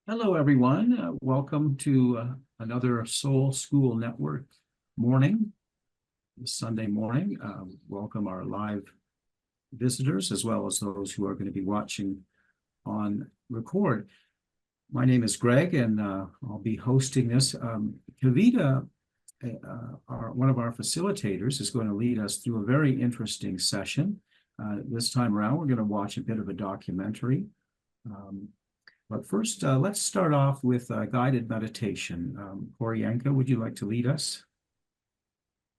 Hello, everyone. Welcome to another Soul School Network morning, Sunday morning. Welcome our live visitors as well as those who are going to be watching on record. My name is Greg, and I'll be hosting this. Kavita, one of our facilitators, is going to lead us through a very interesting session. This time around, we're going to watch a bit of a documentary. But first, let's start off with a guided meditation. Koryanka, would you like to lead us?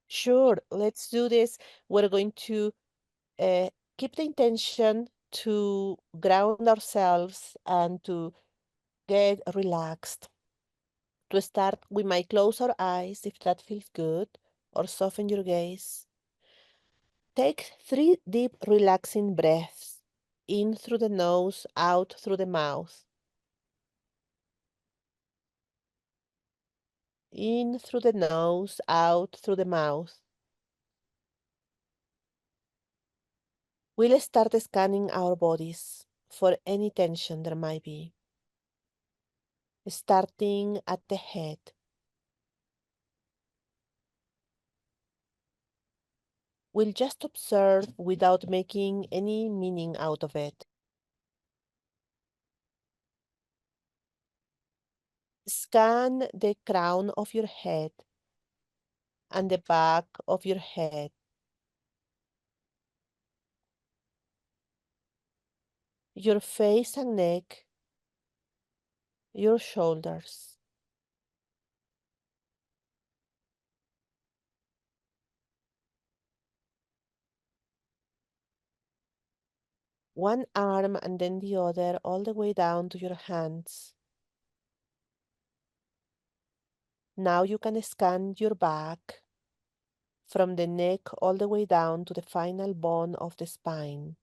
Sure, let's do this. We're going to uh, keep the intention to ground ourselves and to get relaxed. To start, we might close our eyes if that feels good, or soften your gaze. Take 3 deep, relaxing breaths in through the nose, out through the mouth. In through the nose, out through the mouth. We'll start scanning our bodies for any tension there might be, starting at the head. We'll just observe without making any meaning out of it. Scan the crown of your head and the back of your head, your face and neck, your shoulders. One arm and then the other, all the way down to your hands. Now you can scan your back from the neck all the way down to the final bone of the spine.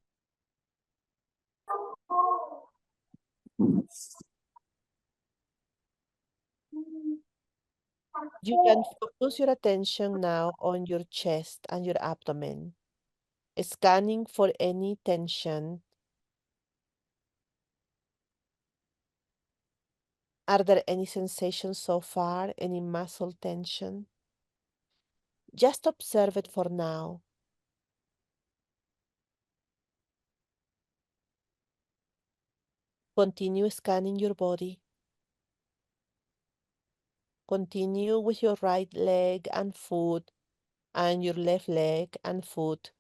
You can focus your attention now on your chest and your abdomen, scanning for any tension. Are there any sensations so far? Any muscle tension? Just observe it for now. Continue scanning your body. Continue with your right leg and foot and your left leg and foot.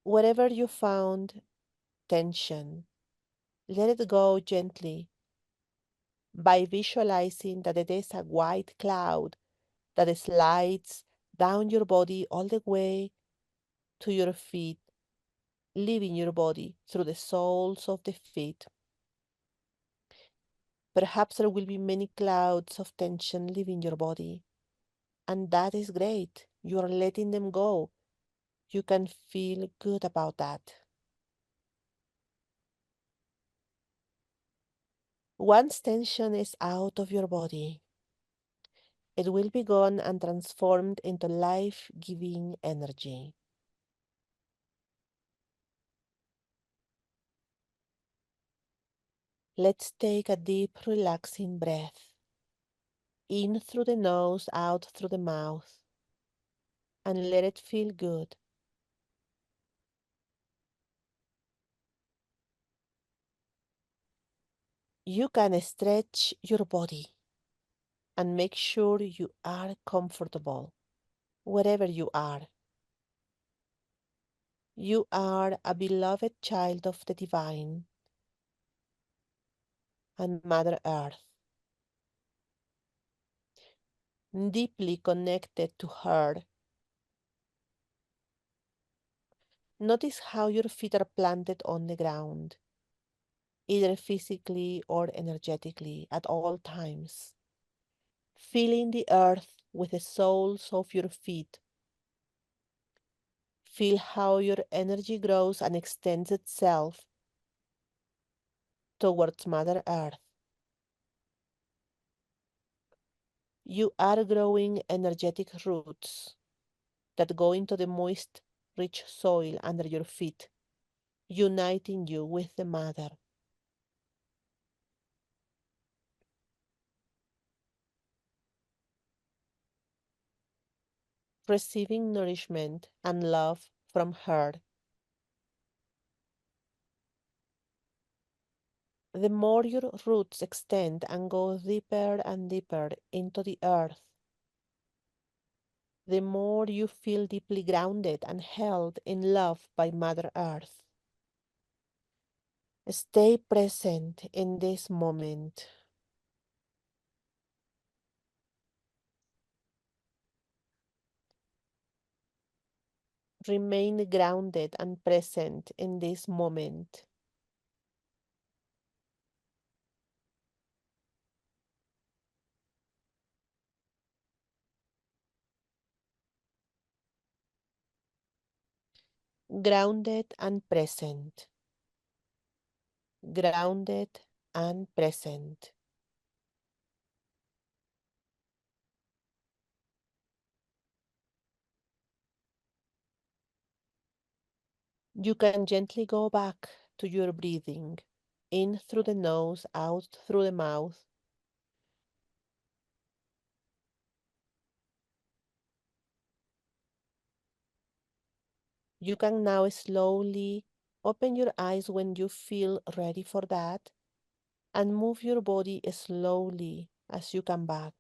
Wherever you found tension, let it go gently by visualizing that it is a white cloud that slides down your body all the way to your feet, leaving your body through the soles of the feet. Perhaps there will be many clouds of tension leaving your body, and that is great. You are letting them go. You can feel good about that. Once tension is out of your body, it will be gone and transformed into life giving energy. Let's take a deep, relaxing breath in through the nose, out through the mouth, and let it feel good. You can stretch your body and make sure you are comfortable wherever you are. You are a beloved child of the divine and Mother Earth, deeply connected to her. Notice how your feet are planted on the ground, either physically or energetically, at all times. Feeling the earth with the soles of your feet. Feel how your energy grows and extends itself towards Mother Earth. You are growing energetic roots that go into the moist, rich soil under your feet, uniting you with the Mother. receiving nourishment and love from her. The more your roots extend and go deeper and deeper into the earth, the more you feel deeply grounded and held in love by Mother Earth. Stay present in this moment. Remain grounded and present in this moment. Grounded and present. Grounded and present. You can gently go back to your breathing, in through the nose, out through the mouth. You can now slowly open your eyes when you feel ready for that and move your body slowly as you come back.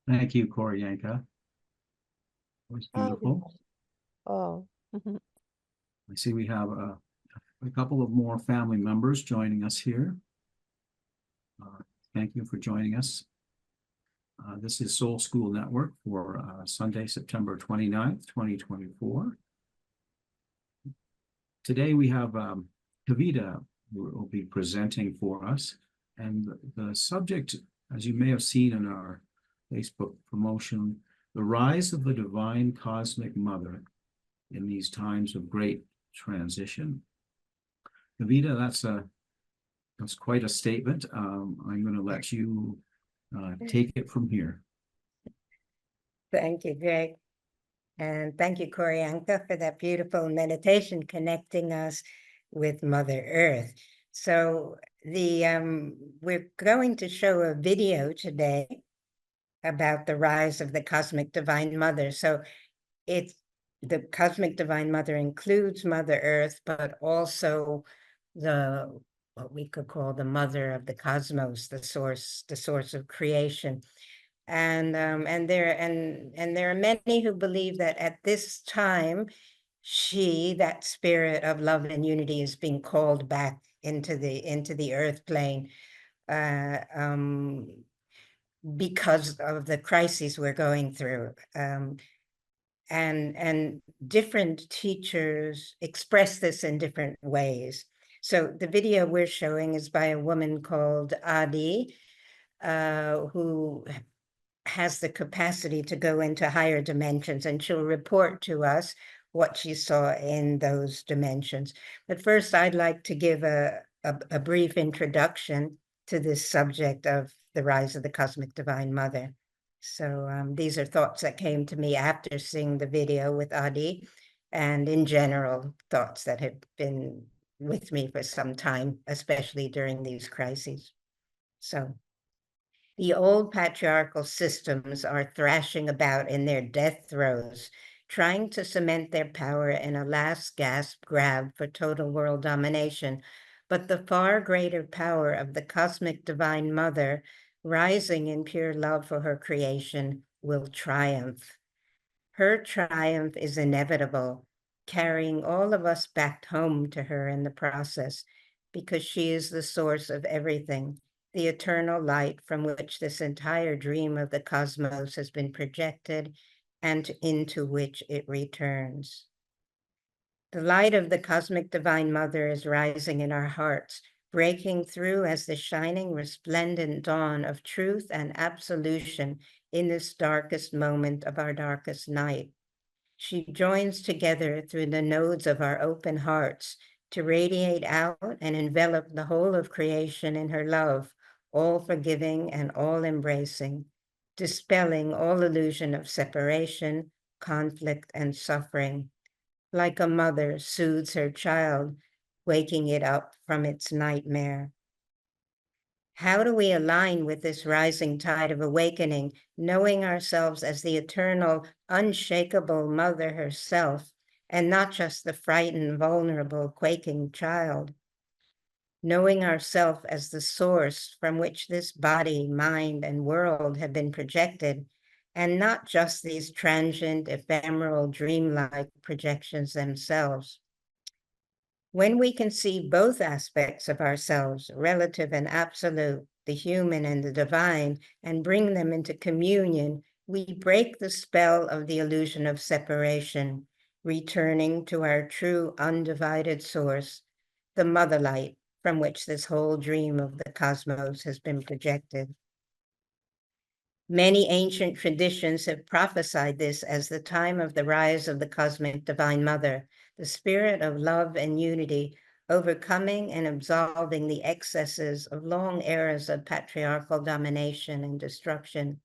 Thank you, Koryanka. It was Oh, beautiful. oh. I see we have a couple of more family members joining us here. Thank you for joining us. This is Soul School Network for Sunday, September 29th, 2024. Today we have Kavita who will be presenting for us. And the subject, as you may have seen in our Facebook promotion, the rise of the divine cosmic mother in these times of great transition. Kavita, that's quite a statement. I'm going to let you take it from here. Thank you, Greg. And thank you, Koryanka, for that beautiful meditation connecting us with Mother Earth. So we're going to show a video today about the rise of the Cosmic Divine Mother. So the Cosmic Divine Mother includes Mother Earth, but also what we could call the Mother of the Cosmos, the source of creation. And there are many who believe that at this time, that spirit of love and unity, is being called back into the earth plane, because of the crises we're going through. And different teachers express this in different ways. So the video we're showing is by a woman called Adi, who has the capacity to go into higher dimensions, and she'll report to us what she saw in those dimensions. But first, I'd like to give a brief introduction to this subject of the rise of the Cosmic Divine Mother. So these are thoughts that came to me after seeing the video with Adi, and in general, thoughts that have been with me for some time, especially during these crises. So the old patriarchal systems are thrashing about in their death throes, trying to cement their power in a last gasp grab for total world domination. But the far greater power of the cosmic divine mother, rising in pure love for her creation, will triumph. Her triumph is inevitable, carrying all of us back home to her in the process, because she is the source of everything, the eternal light from which this entire dream of the cosmos has been projected and into which it returns. The light of the cosmic divine mother is rising in our hearts, breaking through as the shining, resplendent dawn of truth and absolution in this darkest moment of our darkest night. She joins together through the nodes of our open hearts to radiate out and envelop the whole of creation in her love, all forgiving and all embracing, dispelling all illusion of separation, conflict, and suffering, like a mother soothes her child, waking it up from its nightmare. How do we align with this rising tide of awakening, knowing ourselves as the eternal, unshakable mother herself, and not just the frightened, vulnerable, quaking child? Knowing ourselves as the source from which this body, mind, and world have been projected, and not just these transient, ephemeral, dreamlike projections themselves. When we can see both aspects of ourselves, relative and absolute, the human and the divine, and bring them into communion, we break the spell of the illusion of separation, returning to our true undivided source, the mother light from which this whole dream of the cosmos has been projected. Many ancient traditions have prophesied this as the time of the rise of the cosmic divine mother, the spirit of love and unity, overcoming and absolving the excesses of long eras of patriarchal domination and destruction.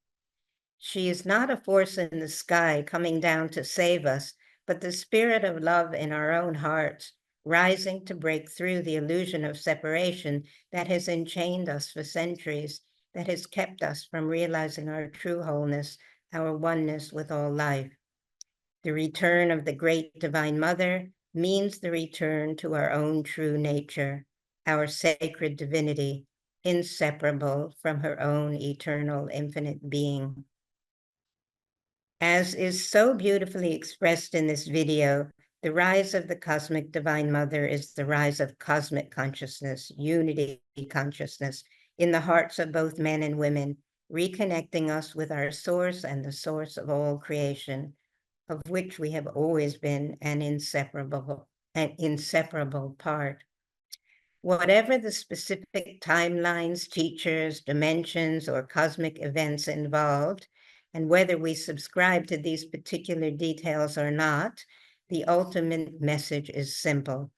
She is not a force in the sky coming down to save us, but the spirit of love in our own hearts, rising to break through the illusion of separation that has enchained us for centuries, that has kept us from realizing our true wholeness, our oneness with all life. The return of the great Divine Mother means the return to our own true nature, our sacred divinity, inseparable from her own eternal infinite being. As is so beautifully expressed in this video, the rise of the cosmic divine mother is the rise of cosmic consciousness, unity consciousness, in the hearts of both men and women, reconnecting us with our source and the source of all creation, of which we have always been an inseparable part. Whatever the specific timelines, teachers, dimensions, or cosmic events involved, and whether we subscribe to these particular details or not, the ultimate message is simple.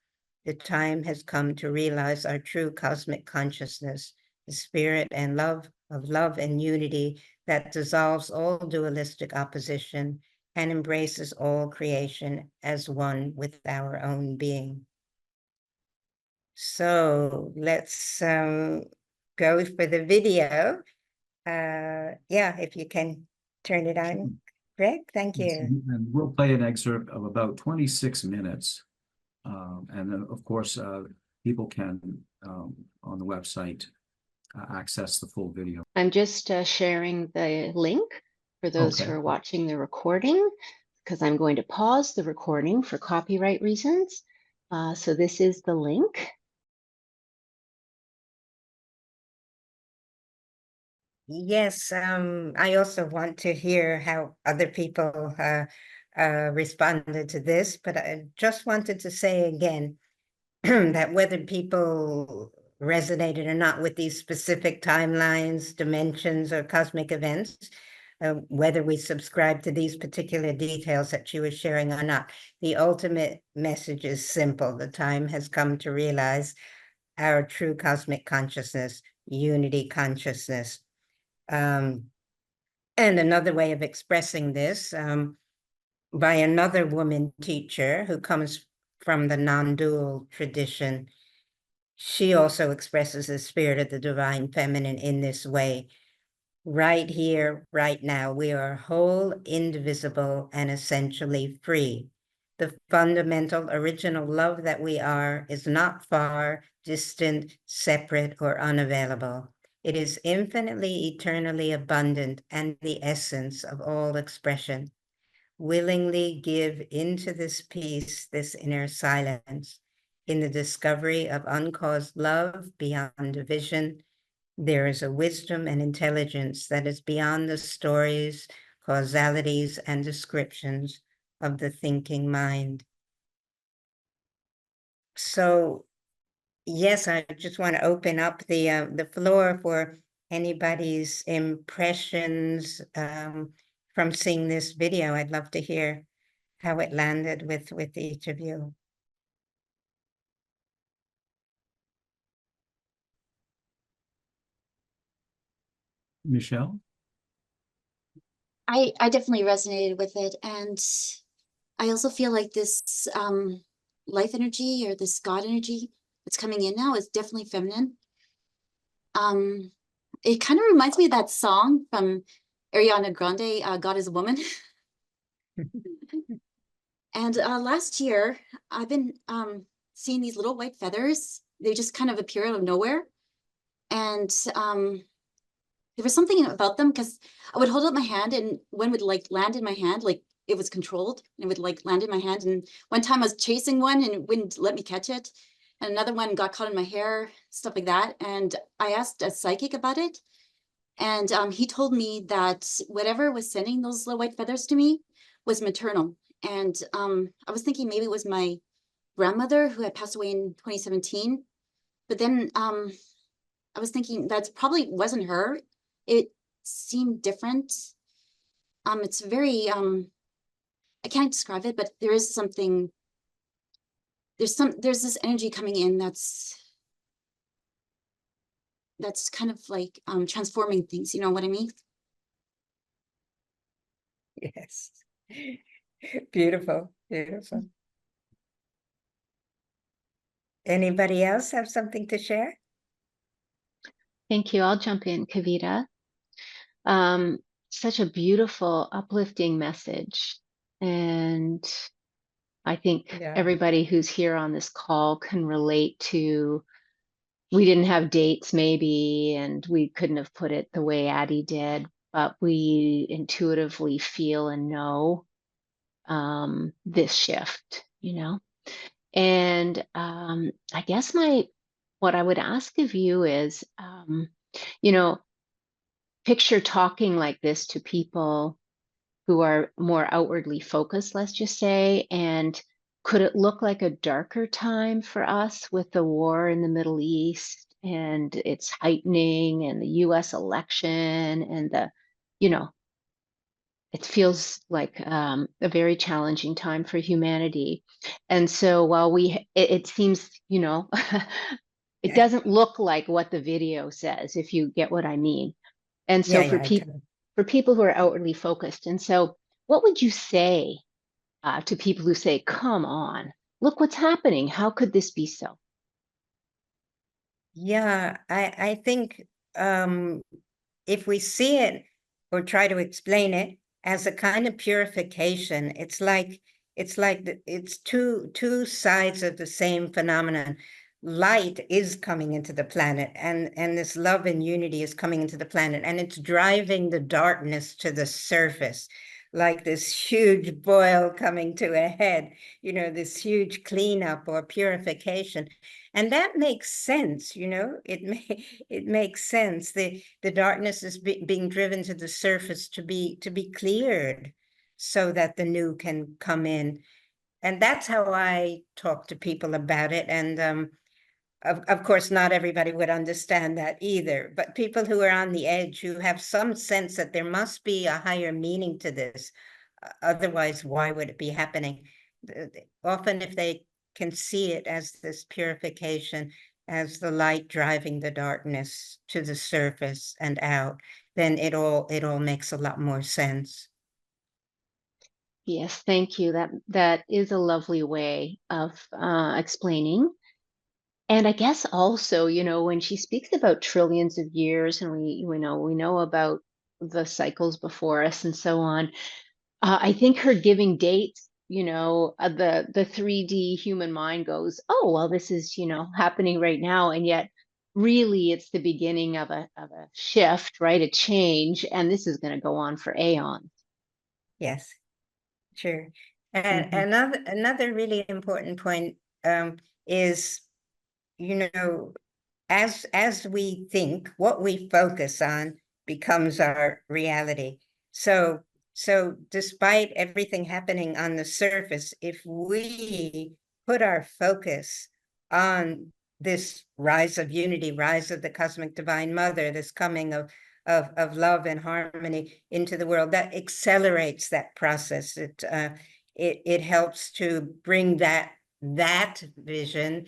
The time has come to realize our true cosmic consciousness, the spirit and love and unity that dissolves all dualistic opposition and embraces all creation as one with our own being. So let's go for the video. Yeah, if you can turn it on, Greg, thank you. And we'll play an excerpt of about 26 minutes. And then, of course, people can, on the website, access the full video. I'm just sharing the link for those who are watching the recording, because I'm going to pause the recording for copyright reasons. So this is the link. Yes, I also want to hear how other people responded to this, but I just wanted to say again that whether people resonated or not with these specific timelines, dimensions, or cosmic events, whether we subscribe to these particular details that she was sharing or not, the ultimate message is simple. The time has come to realize our true cosmic consciousness, unity consciousness. And another way of expressing this, by another woman teacher who comes from the non-dual tradition, she also expresses the spirit of the divine feminine in this way. Right here, right now, we are whole, indivisible, and essentially free. The fundamental original love that we are is not far, distant, separate, or unavailable. It is infinitely, eternally abundant and the essence of all expression. Willingly give into this peace, this inner silence. In the discovery of uncaused love beyond division, there is a wisdom and intelligence that is beyond the stories, causalities, and descriptions of the thinking mind. So, yes, I just want to open up the floor for anybody's impressions from seeing this video. I'd love to hear how it landed with each of you. Michelle? I definitely resonated with it. And I also feel like this life energy or this God energy that's coming in now is definitely feminine. It kind of reminds me of that song from Ariana Grande, God is a Woman. And last year, I've been seeing these little white feathers. They just kind of appear out of nowhere. And there was something about them because I would hold up my hand and one would like land in my hand, like it was controlled. And it would like land in my hand. And one time I was chasing one and it wouldn't let me catch it. And another one got caught in my hair, stuff like that. And I asked a psychic about it. And he told me that whatever was sending those little white feathers to me was maternal. And I was thinking maybe it was my grandmother who had passed away in 2017. But then I was thinking that probably wasn't her. It seemed different. It's very, I can't describe it, but there is something, there's this energy coming in that's kind of like transforming things, you know what I mean? Yes. Beautiful, beautiful. Anybody else have something to share? Thank you. I'll jump in, Kavita. Such a beautiful, uplifting message. And I think everybody who's here on this call can relate to, we didn't have dates maybe, and we couldn't have put it the way Addie did, but we intuitively feel and know this shift, you know? And I guess what I would ask of you is, you know, picture talking like this to people who are more outwardly focused, let's just say, and could it look like a darker time for us with the war in the Middle East and its heightening and the US election and you know, it feels like a very challenging time for humanity. And so while it seems, you know, it doesn't look like what the video says, if you get what I mean. And so for people who are outwardly focused. And so what would you say to people who say, come on, look what's happening. How could this be so? Yeah, I think if we see it or try to explain it as a kind of purification, it's like it's two sides of the same phenomenon. Light is coming into the planet, and this love and unity is coming into the planet, and it's driving the darkness to the surface, like this huge boil coming to a head, you know, this huge cleanup or purification. And that makes sense, you know, it makes sense. The darkness is being driven to the surface to be cleared so that the new can come in. And that's how I talk to people about it. And of course, not everybody would understand that either, but people who are on the edge, who have some sense that there must be a higher meaning to this, otherwise, why would it be happening? Often if they can see it as this purification, as the light driving the darkness to the surface and out, then it all makes a lot more sense. Yes, thank you. That is a lovely way of explaining. And I guess also, you know, when she speaks about trillions of years, and we know about the cycles before us and so on, I think her giving dates, you know, the 3D human mind goes, oh, well, this is, you know, happening right now, and yet really it's the beginning of a shift, right? A change, and this is going to go on for aeons. Yes, sure. And another really important point is, you know, as we think, what we focus on becomes our reality. So despite everything happening on the surface, if we put our focus on this rise of unity, rise of the cosmic divine mother, this coming of love and harmony into the world, that accelerates that process. It helps to bring that vision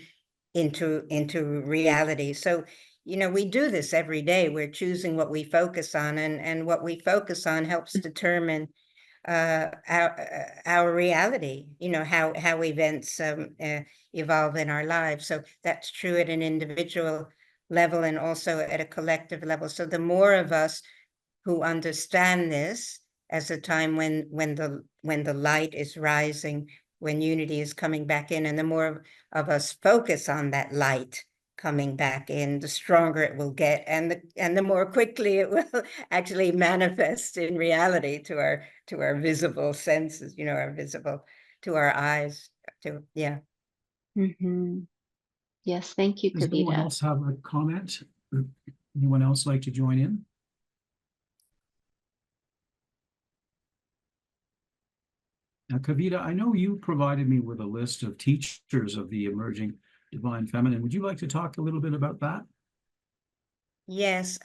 into reality. So you know, we do this every day. We're choosing what we focus on, and what we focus on helps determine our reality, you know, how events evolve in our lives. So that's true at an individual level and also at a collective level. So the more of us who understand this as a time when the light is rising, when unity is coming back in, and the more of us focus on that light coming back in, the stronger it will get, and the more quickly it will actually manifest in reality to our visible senses, you know, our visible to our eyes. Yeah. Yes, thank you, Does anyone Kavita. else have a comment? Anyone else like to join in? Now, Kavita, I know you provided me with a list of teachers of the emerging divine feminine. Would you like to talk a little bit about that? Yes,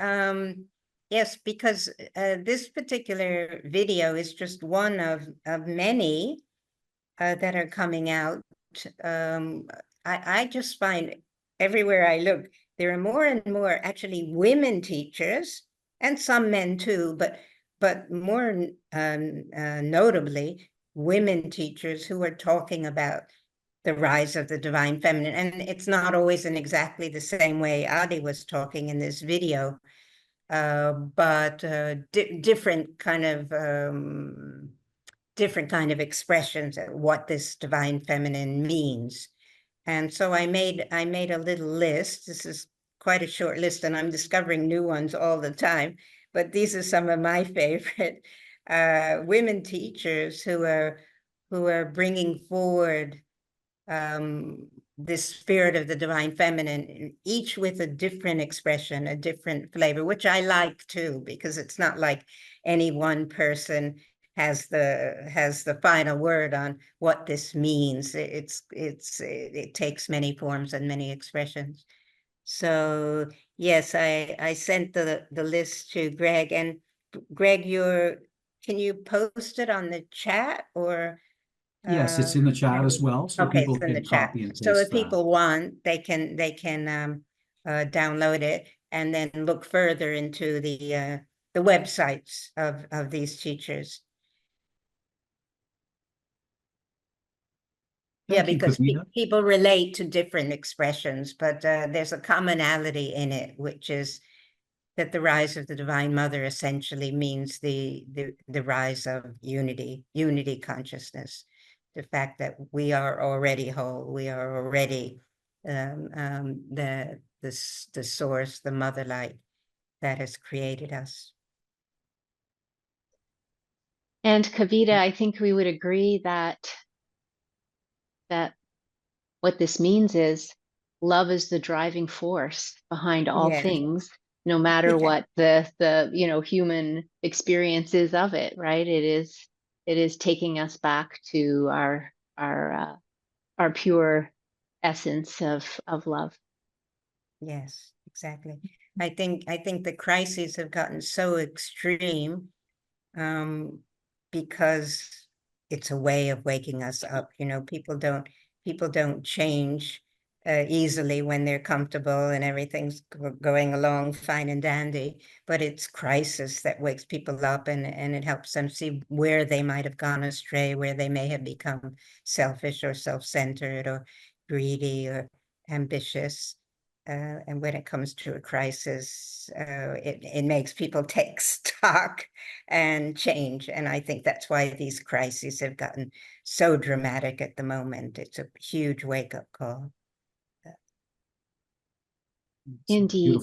yes, because this particular video is just one of many that are coming out. I just find everywhere I look, there are more and more actually women teachers, and some men too, but more notably women teachers who are talking about the rise of the divine feminine. And it's not always in exactly the same way Adi was talking in this video, but different kind of expressions of what this divine feminine means. And so I made a little list. This is quite a short list, and I'm discovering new ones all the time. But these are some of my favorite women teachers who are bringing forward this spirit of the divine feminine, each with a different expression, a different flavor, which I like too, because it's not like any one person has the final word on what this means. It takes many forms and many expressions. So yes, I sent the list to Greg, and Greg, can you post it on the chat, or Yes, it's in the chat as well, so okay, people it's in the can chat. copy and So if paste that. people want, they can download it and then look further into the websites of these teachers. Yeah, Thank you, because Kavita. people relate to different expressions, but there's a commonality in it, which is that the rise of the Divine Mother essentially means the rise of unity consciousness. The fact that we are already whole, we are already the source, the mother light that has created us. And Kavita, I think we would agree that what this means is love is the driving force behind all Yes. things, no matter what the human experience is of it, right? It is taking us back to our pure essence of love. Yes, exactly. I think the crises have gotten so extreme because it's a way of waking us up. You know, people don't change easily when they're comfortable and everything's going along fine and dandy. But it's crisis that wakes people up, and it helps them see where they might have gone astray, where they may have become selfish or self-centered or greedy or ambitious. And when it comes to a crisis, it makes people take stock and change. And I think that's why these crises have gotten so dramatic at the moment. It's a huge wake-up call. Indeed.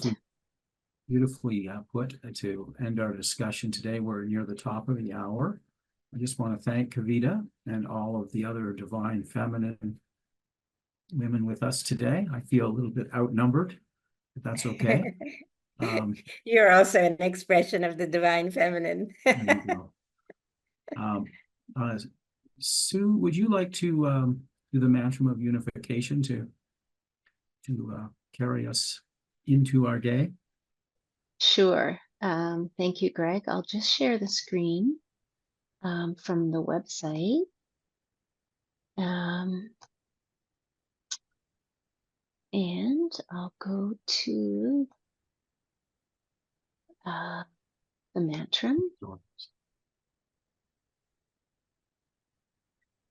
Beautifully put to end our discussion today. We're near the top of the hour. I just want to thank Kavita and all of the other divine feminine women with us today. I feel a little bit outnumbered, but that's okay. You're also an expression of the divine feminine. There you go. Sue, would you like to do the mantra of unification to carry us into our day? Sure. Thank you, Greg. I'll just share the screen from the website. And I'll go to the mantra.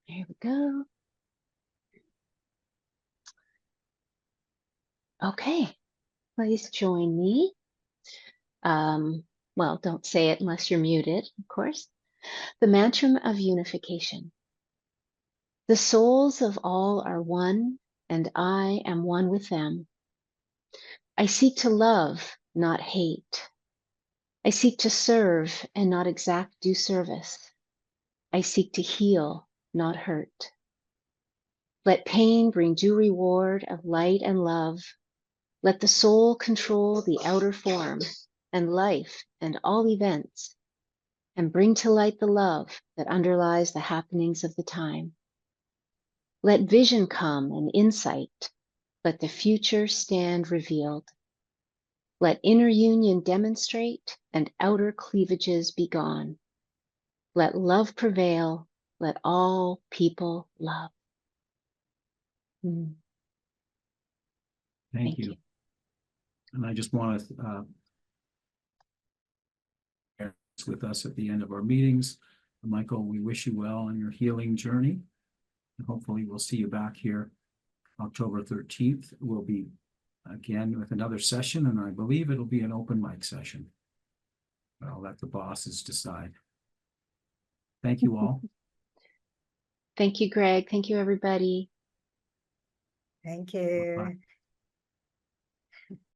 There we go. Okay, please join me. Well, don't say it unless you're muted, of course. The mantra of unification. The souls of all are one, and I am one with them. I seek to love, not hate. I seek to serve and not exact due service. I seek to heal, not hurt. Let pain bring due reward of light and love. Let the soul control the outer form and life and all events, and bring to light the love that underlies the happenings of the time. Let vision come and insight. Let the future stand revealed. Let inner union demonstrate and outer cleavages be gone. Let love prevail. Let all people love. Thank you. And I just want to with us at the end of our meetings. Michael, we wish you well on your healing journey. And hopefully we'll see you back here October 13th. We'll be again with another session, and I believe it'll be an open mic session. But I'll let the bosses decide. Thank you all. Thank you, Greg. Thank you, everybody. Thank you. Bye-bye.